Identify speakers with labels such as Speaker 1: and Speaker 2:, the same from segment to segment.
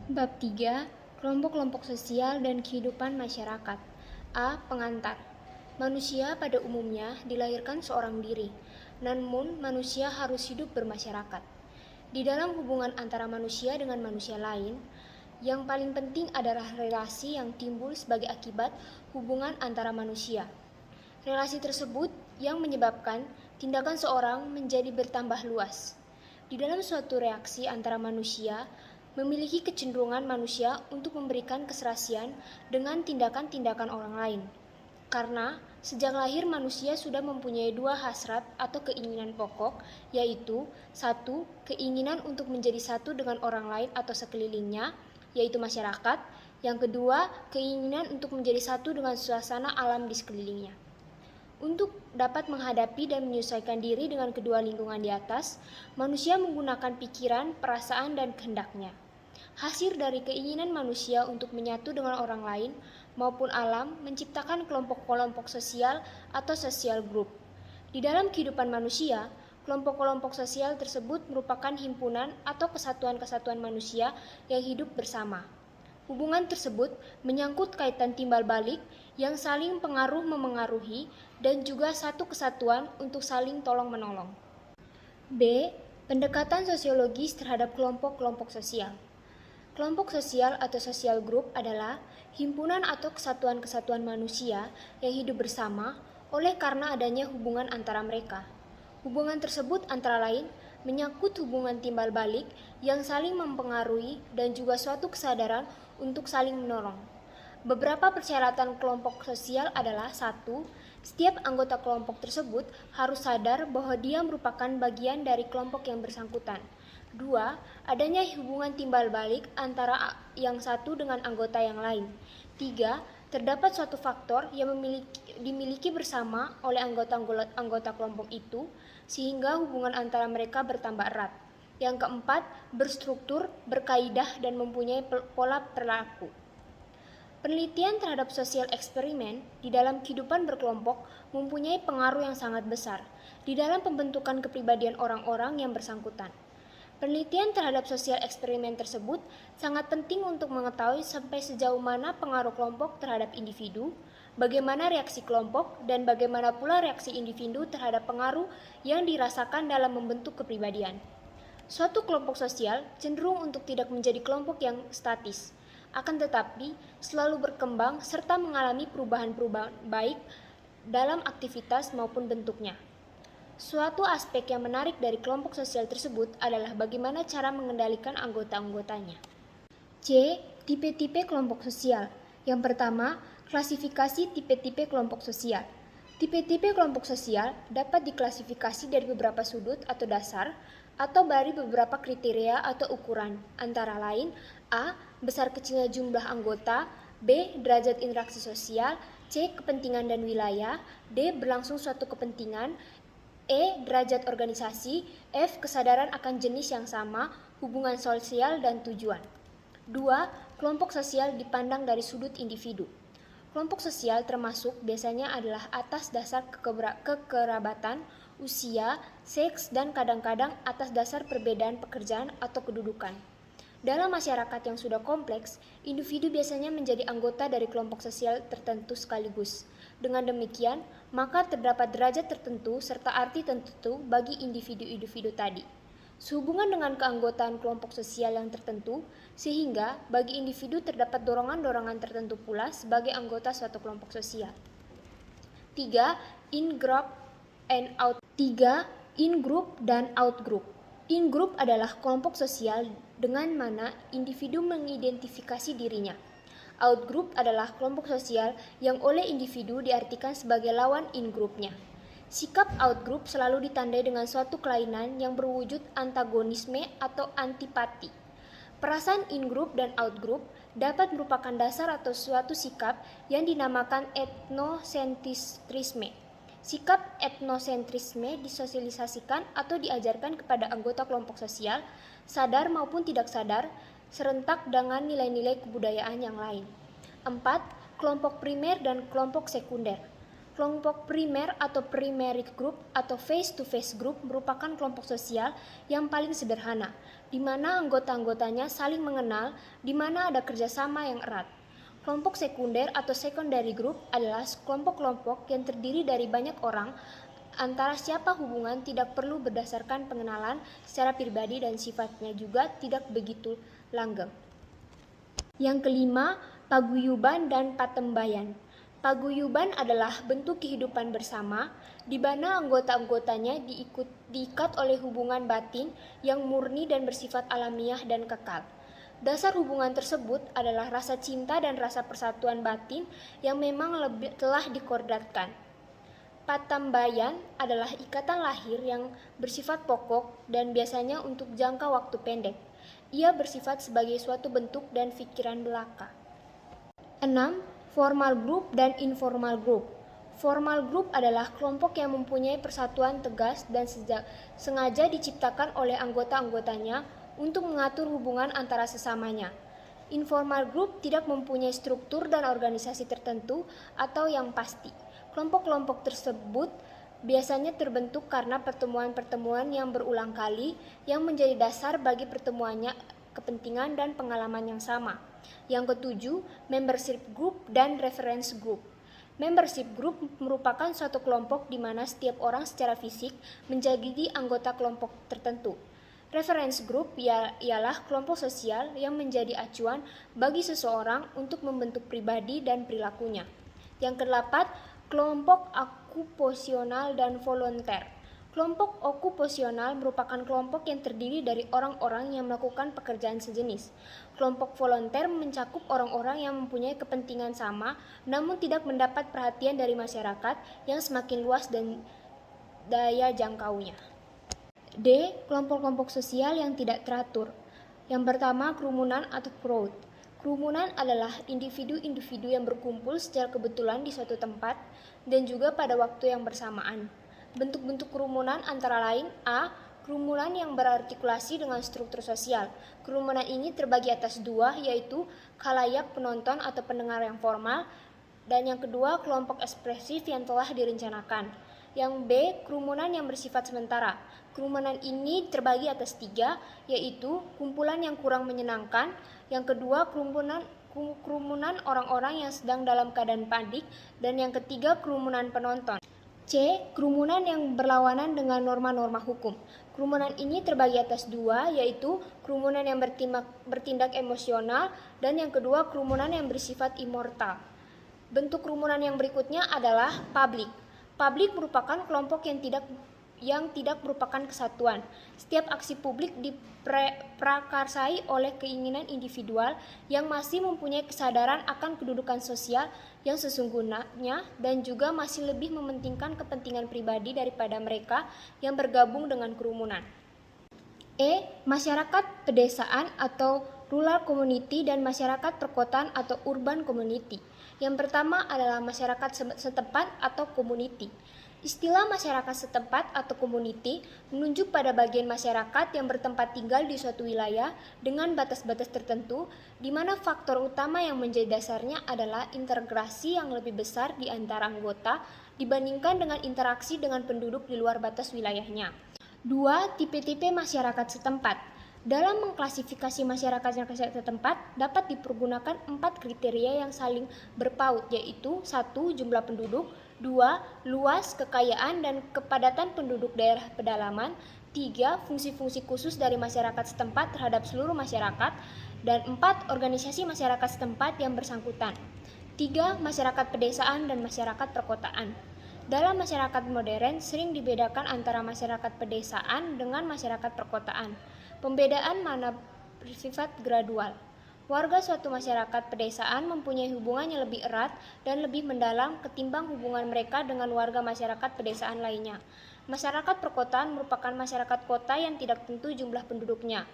Speaker 1: Bab 3. Kelompok-kelompok sosial dan kehidupan masyarakat. A. Pengantar. Manusia pada umumnya dilahirkan seorang diri, namun manusia harus hidup bermasyarakat. Di dalam hubungan antara manusia dengan manusia lain, yang paling penting adalah relasi yang timbul sebagai akibat hubungan antara manusia. Relasi tersebut yang menyebabkan tindakan seorang menjadi bertambah luas. Di dalam suatu reaksi antara manusia, memiliki kecenderungan manusia untuk memberikan keserasian dengan tindakan-tindakan orang lain. Karena sejak lahir manusia sudah mempunyai dua hasrat atau keinginan pokok, yaitu satu, keinginan untuk menjadi satu dengan orang lain atau sekelilingnya, yaitu masyarakat. Yang kedua, keinginan untuk menjadi satu dengan suasana alam di sekelilingnya. Untuk dapat menghadapi dan menyesuaikan diri dengan kedua lingkungan di atas, manusia menggunakan pikiran, perasaan, dan kehendaknya. Hasil dari keinginan manusia untuk menyatu dengan orang lain maupun alam menciptakan kelompok-kelompok sosial atau social group. Di dalam kehidupan manusia, kelompok-kelompok sosial tersebut merupakan himpunan atau kesatuan-kesatuan manusia yang hidup bersama. Hubungan tersebut menyangkut kaitan timbal balik yang saling pengaruh-memengaruhi dan juga satu kesatuan untuk saling tolong-menolong. B. Pendekatan sosiologis terhadap kelompok-kelompok sosial. Kelompok sosial atau social group adalah himpunan atau kesatuan-kesatuan manusia yang hidup bersama oleh karena adanya hubungan antara mereka. Hubungan tersebut antara lain menyangkut hubungan timbal balik yang saling mempengaruhi dan juga suatu kesadaran untuk saling menolong. Beberapa persyaratan kelompok sosial adalah 1. Setiap anggota kelompok tersebut harus sadar bahwa dia merupakan bagian dari kelompok yang bersangkutan. 2. Adanya hubungan timbal balik antara yang satu dengan anggota yang lain. 3. Terdapat suatu faktor yang dimiliki bersama oleh anggota kelompok itu, sehingga hubungan antara mereka bertambah erat. Yang keempat, berstruktur, berkaidah, dan mempunyai pola perilaku. Penelitian terhadap sosial eksperimen di dalam kehidupan berkelompok mempunyai pengaruh yang sangat besar di dalam pembentukan kepribadian orang-orang yang bersangkutan. Penelitian terhadap sosial eksperimen tersebut sangat penting untuk mengetahui sampai sejauh mana pengaruh kelompok terhadap individu, bagaimana reaksi kelompok, dan bagaimana pula reaksi individu terhadap pengaruh yang dirasakan dalam membentuk kepribadian. Suatu kelompok sosial cenderung untuk tidak menjadi kelompok yang statis, akan tetapi selalu berkembang serta mengalami perubahan-perubahan baik dalam aktivitas maupun bentuknya. Suatu aspek yang menarik dari kelompok sosial tersebut adalah bagaimana cara mengendalikan anggota-anggotanya. C. Tipe-tipe kelompok sosial. Yang pertama, klasifikasi tipe-tipe kelompok sosial. Tipe-tipe kelompok sosial dapat diklasifikasi dari beberapa sudut atau dasar, atau dari beberapa kriteria atau ukuran, antara lain A. Besar kecilnya jumlah anggota, B. Derajat interaksi sosial, C. Kepentingan dan wilayah, D. Berlangsung suatu kepentingan, E. Derajat organisasi, F. Kesadaran akan jenis yang sama, hubungan sosial dan tujuan. 2. Kelompok sosial dipandang dari sudut individu. Kelompok sosial termasuk biasanya adalah atas dasar kekerabatan, usia, seks, dan kadang-kadang atas dasar perbedaan pekerjaan atau kedudukan. Dalam masyarakat yang sudah kompleks, individu biasanya menjadi anggota dari kelompok sosial tertentu sekaligus. Dengan demikian, maka terdapat derajat tertentu serta arti tertentu bagi individu-individu tadi. Sehubungan dengan keanggotaan kelompok sosial yang tertentu, sehingga bagi individu terdapat dorongan-dorongan tertentu pula sebagai anggota suatu kelompok sosial. 3. In-group and out. 3. In-group dan out-group. In-group adalah kelompok sosial dengan mana individu mengidentifikasi dirinya. Out-group adalah kelompok sosial yang oleh individu diartikan sebagai lawan in-groupnya. Sikap out-group selalu ditandai dengan suatu kelainan yang berwujud antagonisme atau antipati. Perasaan in-group dan out-group dapat merupakan dasar atau suatu sikap yang dinamakan etnosentrisme. Sikap etnosentrisme disosialisasikan atau diajarkan kepada anggota kelompok sosial, sadar maupun tidak sadar, serentak dengan nilai-nilai kebudayaan yang lain. 4. Kelompok primer dan kelompok sekunder. Kelompok primer atau primary group atau face-to-face group merupakan kelompok sosial yang paling sederhana, di mana anggota-anggotanya saling mengenal, di mana ada kerjasama yang erat. Kelompok sekunder atau secondary group adalah kelompok-kelompok yang terdiri dari banyak orang, antara siapa hubungan tidak perlu berdasarkan pengenalan secara pribadi dan sifatnya juga tidak begitu langgeng. Yang kelima, paguyuban dan patembayan. Paguyuban adalah bentuk kehidupan bersama, di mana anggota-anggotanya diikat oleh hubungan batin yang murni dan bersifat alamiah dan kekal. Dasar hubungan tersebut adalah rasa cinta dan rasa persatuan batin yang memang telah dikordatkan. Patembayan adalah ikatan lahir yang bersifat pokok dan biasanya untuk jangka waktu pendek. Ia bersifat sebagai suatu bentuk dan pikiran belaka. 6. Formal group dan informal group. Formal group adalah kelompok yang mempunyai persatuan tegas dan sengaja diciptakan oleh anggota-anggotanya untuk mengatur hubungan antara sesamanya. Informal group tidak mempunyai struktur dan organisasi tertentu atau yang pasti. Kelompok-kelompok tersebut biasanya terbentuk karena pertemuan-pertemuan yang berulang kali yang menjadi dasar bagi pertemuannya kepentingan dan pengalaman yang sama. Yang ketujuh, membership group dan reference group. Membership group merupakan suatu kelompok di mana setiap orang secara fisik menjadi anggota kelompok tertentu. Reference group ialah kelompok sosial yang menjadi acuan bagi seseorang untuk membentuk pribadi dan perilakunya. Yang kedelapan, kelompok okupasional dan volunteer. Kelompok okupasional merupakan kelompok yang terdiri dari orang-orang yang melakukan pekerjaan sejenis. Kelompok volunteer mencakup orang-orang yang mempunyai kepentingan sama, namun tidak mendapat perhatian dari masyarakat yang semakin luas dan daya jangkaunya. D. Kelompok-kelompok sosial yang tidak teratur. Yang pertama, kerumunan atau crowd. Kerumunan adalah individu-individu yang berkumpul secara kebetulan di suatu tempat dan juga pada waktu yang bersamaan. Bentuk-bentuk kerumunan antara lain A. Kerumunan yang berartikulasi dengan struktur sosial. Kerumunan ini terbagi atas dua, yaitu khalayak penonton atau pendengar yang formal, dan yang kedua kelompok ekspresif yang telah direncanakan. Yang B. Kerumunan yang bersifat sementara. Kerumunan ini terbagi atas tiga, yaitu kumpulan yang kurang menyenangkan. Yang kedua kerumunan orang-orang yang sedang dalam keadaan panik, dan yang ketiga kerumunan penonton. C. Kerumunan yang berlawanan dengan norma-norma hukum. Kerumunan ini terbagi atas dua, yaitu kerumunan yang bertindak emosional dan yang kedua kerumunan yang bersifat immoral. Bentuk kerumunan yang berikutnya adalah publik. Publik merupakan kelompok yang tidak merupakan kesatuan. Setiap aksi publik diprakarsai oleh keinginan individual yang masih mempunyai kesadaran akan kedudukan sosial yang sesungguhnya dan juga masih lebih mementingkan kepentingan pribadi daripada mereka yang bergabung dengan kerumunan. E. Masyarakat pedesaan atau rural community dan masyarakat perkotaan atau urban community. Yang pertama adalah masyarakat setempat atau community. Istilah masyarakat setempat atau community menunjuk pada bagian masyarakat yang bertempat tinggal di suatu wilayah dengan batas-batas tertentu, di mana faktor utama yang menjadi dasarnya adalah integrasi yang lebih besar di antara anggota dibandingkan dengan interaksi dengan penduduk di luar batas wilayahnya. 2. Tipe-tipe masyarakat setempat. Dalam mengklasifikasi masyarakat setempat dapat dipergunakan 4 kriteria yang saling berpaut, yaitu 1. Jumlah penduduk, 2. Luas, kekayaan, dan kepadatan penduduk daerah pedalaman, 3. Fungsi-fungsi khusus dari masyarakat setempat terhadap seluruh masyarakat, dan 4. Organisasi masyarakat setempat yang bersangkutan. 3. Masyarakat pedesaan dan masyarakat perkotaan. Dalam masyarakat modern sering dibedakan antara masyarakat pedesaan dengan masyarakat perkotaan. Pembedaan mana bersifat gradual. Warga suatu masyarakat pedesaan mempunyai hubungan yang lebih erat dan lebih mendalam ketimbang hubungan mereka dengan warga masyarakat pedesaan lainnya. Masyarakat perkotaan merupakan masyarakat kota yang tidak tentu jumlah penduduknya.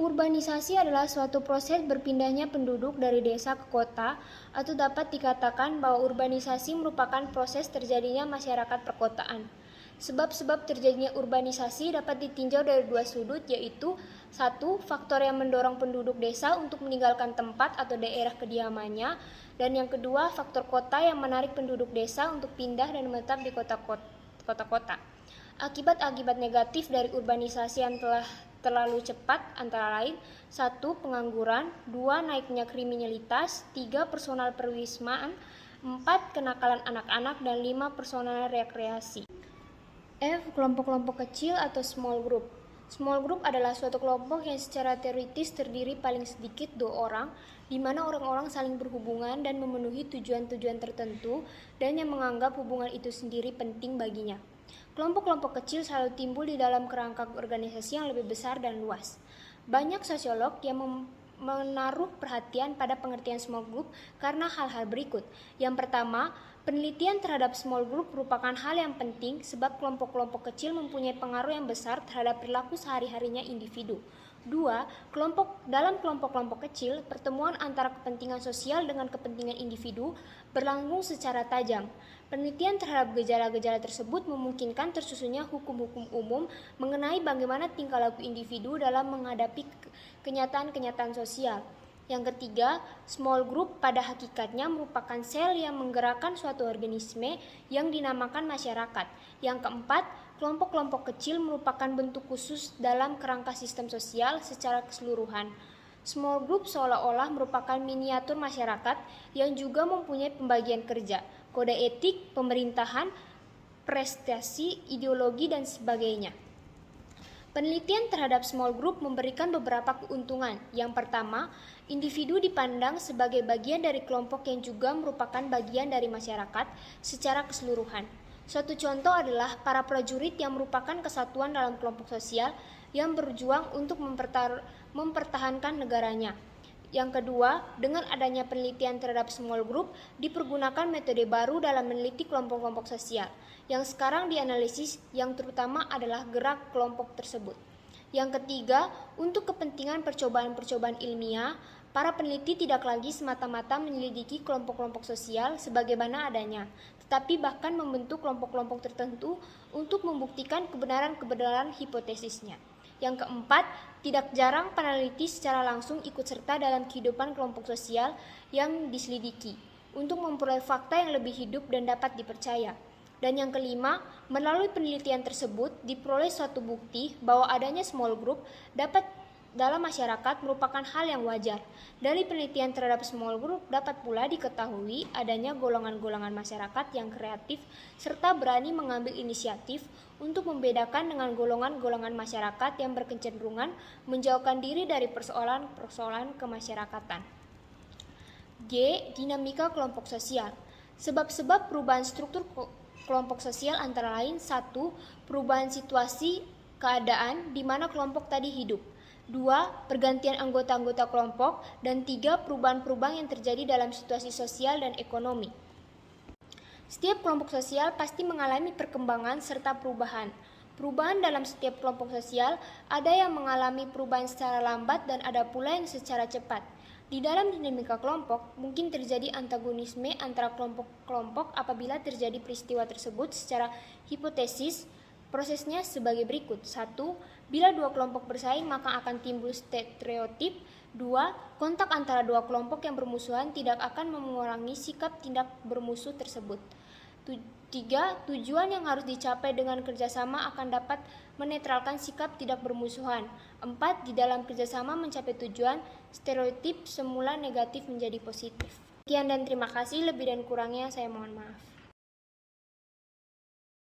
Speaker 1: Urbanisasi adalah suatu proses berpindahnya penduduk dari desa ke kota, atau dapat dikatakan bahwa urbanisasi merupakan proses terjadinya masyarakat perkotaan. Sebab-sebab terjadinya urbanisasi dapat ditinjau dari dua sudut, yaitu satu, faktor yang mendorong penduduk desa untuk meninggalkan tempat atau daerah kediamannya, dan yang kedua, faktor kota yang menarik penduduk desa untuk pindah dan menetap di kota-kota. Akibat-akibat negatif dari urbanisasi yang terlalu cepat antara lain: 1. Pengangguran, 2. Naiknya kriminalitas, 3. Personal perwismaan, 4. Kenakalan anak-anak, dan 5. Personal rekreasi. F. Kelompok-kelompok kecil atau small group. Small group adalah suatu kelompok yang secara teoritis terdiri paling sedikit 2 orang, di mana orang-orang saling berhubungan dan memenuhi tujuan-tujuan tertentu dan yang menganggap hubungan itu sendiri penting baginya. Kelompok-kelompok kecil selalu timbul di dalam kerangka organisasi yang lebih besar dan luas. Banyak sosiolog yang menaruh perhatian pada pengertian small group karena hal-hal berikut. Yang pertama, penelitian terhadap small group merupakan hal yang penting sebab kelompok-kelompok kecil mempunyai pengaruh yang besar terhadap perilaku sehari-harinya individu. 2. Dalam kelompok-kelompok kecil, pertemuan antara kepentingan sosial dengan kepentingan individu berlangsung secara tajam. Penelitian terhadap gejala-gejala tersebut memungkinkan tersusunnya hukum-hukum umum mengenai bagaimana tingkah laku individu dalam menghadapi kenyataan-kenyataan sosial. Yang ketiga, small group pada hakikatnya merupakan sel yang menggerakkan suatu organisme yang dinamakan masyarakat. Yang keempat, kelompok-kelompok kecil merupakan bentuk khusus dalam kerangka sistem sosial secara keseluruhan. Small group seolah-olah merupakan miniatur masyarakat yang juga mempunyai pembagian kerja, kode etik, pemerintahan, prestasi, ideologi, dan sebagainya. Penelitian terhadap small group memberikan beberapa keuntungan. Yang pertama, individu dipandang sebagai bagian dari kelompok yang juga merupakan bagian dari masyarakat secara keseluruhan. Suatu contoh adalah para prajurit yang merupakan kesatuan dalam kelompok sosial yang berjuang untuk mempertahankan negaranya. Yang kedua, dengan adanya penelitian terhadap small group, dipergunakan metode baru dalam meneliti kelompok-kelompok sosial. Yang sekarang dianalisis yang terutama adalah gerak kelompok tersebut. Yang ketiga, untuk kepentingan percobaan-percobaan ilmiah, para peneliti tidak lagi semata-mata menyelidiki kelompok-kelompok sosial sebagaimana adanya, tetapi bahkan membentuk kelompok-kelompok tertentu untuk membuktikan kebenaran-kebenaran hipotesisnya. Yang keempat, tidak jarang peneliti secara langsung ikut serta dalam kehidupan kelompok sosial yang diselidiki untuk memperoleh fakta yang lebih hidup dan dapat dipercaya. Dan yang kelima, melalui penelitian tersebut diperoleh suatu bukti bahwa adanya small group dalam masyarakat merupakan hal yang wajar. Dari penelitian terhadap small group dapat pula diketahui adanya golongan-golongan masyarakat yang kreatif serta berani mengambil inisiatif untuk membedakan dengan golongan-golongan masyarakat yang berkecenderungan menjauhkan diri dari persoalan-persoalan kemasyarakatan. G. Dinamika kelompok sosial. Sebab-sebab perubahan struktur kelompok sosial antara lain: 1. Perubahan situasi keadaan di mana kelompok tadi hidup. 2. Pergantian anggota-anggota kelompok. Dan 3. Perubahan-perubahan yang terjadi dalam situasi sosial dan ekonomi. Setiap kelompok sosial pasti mengalami perkembangan serta perubahan. Perubahan dalam setiap kelompok sosial ada yang mengalami perubahan secara lambat dan ada pula yang secara cepat. Di dalam dinamika kelompok, mungkin terjadi antagonisme antara kelompok-kelompok apabila terjadi peristiwa tersebut secara hipotesis. Prosesnya sebagai berikut. 1. Bila dua kelompok bersaing, maka akan timbul stereotip. 2. Kontak antara dua kelompok yang bermusuhan tidak akan mengurangi sikap tindak bermusuh tersebut. 3. Tujuan yang harus dicapai dengan kerjasama akan dapat menetralkan sikap tidak bermusuhan. 4. Di dalam kerjasama mencapai tujuan, stereotip semula negatif menjadi positif. Sekian dan terima kasih. Lebih dan kurangnya saya mohon maaf.